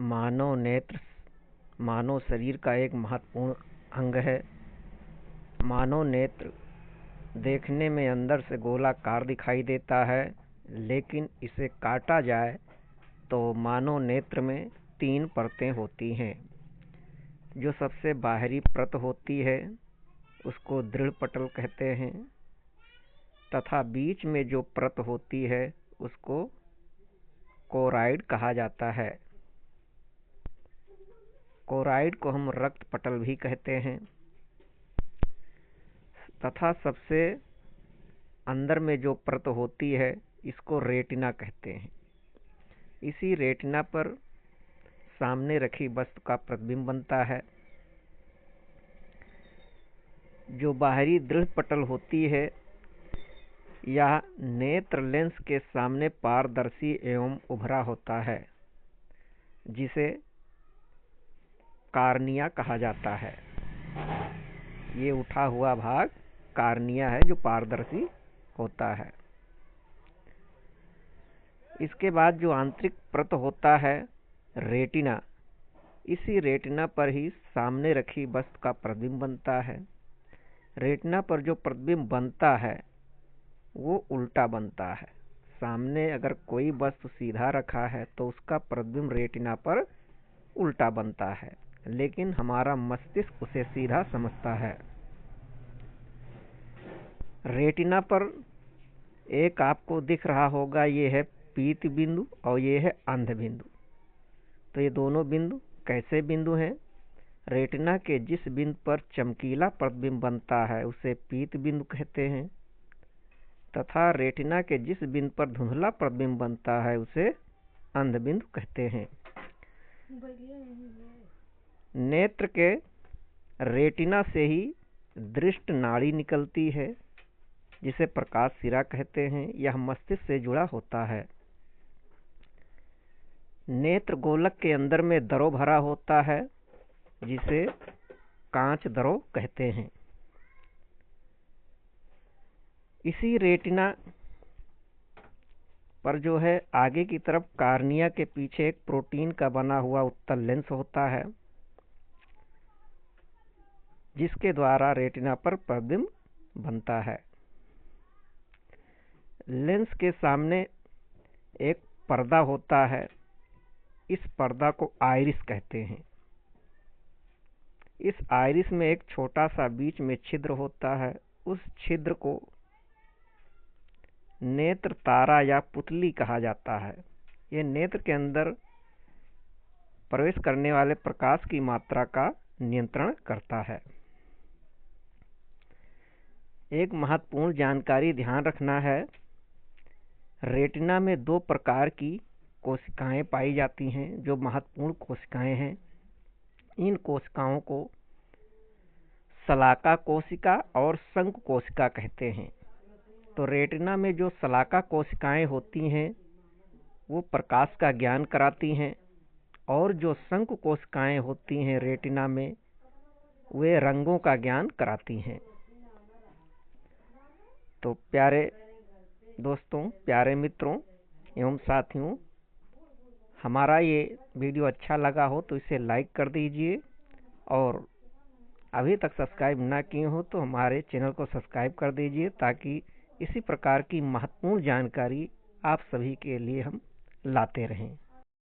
मानव नेत्र मानव शरीर का एक महत्वपूर्ण अंग है। मानव नेत्र देखने में अंदर से गोलाकार दिखाई देता है, लेकिन इसे काटा जाए तो मानव नेत्र में 3 परतें होती हैं। जो सबसे बाहरी परत होती है उसको दृढ़ पटल कहते हैं, तथा बीच में जो परत होती है उसको कोराइड कहा जाता है। कोराइड को हम रक्त पटल भी कहते हैं, तथा सबसे अंदर में जो परत होती है इसको रेटिना कहते हैं। इसी रेटिना पर सामने रखी वस्तु का प्रतिबिंब बनता है। जो बाहरी दृढ़ पटल होती है यह नेत्र लेंस के सामने पारदर्शी एवं उभरा होता है, जिसे कार्निया कहा जाता है। ये उठा हुआ भाग कार्निया है जो पारदर्शी होता है। इसके बाद जो आंतरिक परत होता है रेटिना, इसी रेटिना पर ही सामने रखी वस्तु का प्रतिबिंब बनता है। रेटिना पर जो प्रतिबिंब बनता है वो उल्टा बनता है। सामने अगर कोई वस्तु सीधा रखा है तो उसका प्रतिबिंब रेटिना पर उल्टा बनता है, लेकिन हमारा मस्तिष्क उसे सीधा समझता है। रेटिना पर एक आपको दिख रहा होगा, ये है पीत बिंदु और ये है अंध बिंदु। तो ये दोनों बिंदु कैसे बिंदु हैं? रेटिना के जिस बिंदु पर चमकीला प्रतिबिंब बनता है उसे पीत बिंदु कहते हैं, तथा रेटिना के जिस बिंदु पर धुंधला प्रतिबिंब बनता है उसे अंध बिंदु कहते हैं। नेत्र के रेटिना से ही दृष्टि नाड़ी निकलती है, जिसे प्रकाश सिरा कहते हैं। यह मस्तिष्क से जुड़ा होता है। नेत्र गोलक के अंदर में दरो भरा होता है, जिसे कांच दरो कहते हैं। इसी रेटिना पर जो है आगे की तरफ कार्निया के पीछे एक प्रोटीन का बना हुआ उत्तल लेंस होता है, जिसके द्वारा रेटिना पर प्रतिबिंब बनता है। लेंस के सामने एक पर्दा होता है, इस पर्दा को आइरिस कहते हैं। इस आइरिस में एक छोटा सा बीच में छिद्र होता है, उस छिद्र को नेत्र तारा या पुतली कहा जाता है। यह नेत्र के अंदर प्रवेश करने वाले प्रकाश की मात्रा का नियंत्रण करता है। एक महत्वपूर्ण जानकारी ध्यान रखना है, रेटिना में 2 प्रकार की कोशिकाएं पाई जाती हैं जो महत्वपूर्ण कोशिकाएं हैं। इन कोशिकाओं को शलाका कोशिका और शंकु कोशिका कहते हैं। तो रेटिना में जो शलाका कोशिकाएं होती हैं वो प्रकाश का ज्ञान कराती हैं, और जो शंकु कोशिकाएं होती हैं रेटिना में वे रंगों का ज्ञान कराती हैं। तो प्यारे दोस्तों, प्यारे मित्रों एवं साथियों, हमारा ये वीडियो अच्छा लगा हो तो इसे लाइक कर दीजिए, और अभी तक सब्सक्राइब ना किए हो तो हमारे चैनल को सब्सक्राइब कर दीजिए, ताकि इसी प्रकार की महत्वपूर्ण जानकारी आप सभी के लिए हम लाते रहें।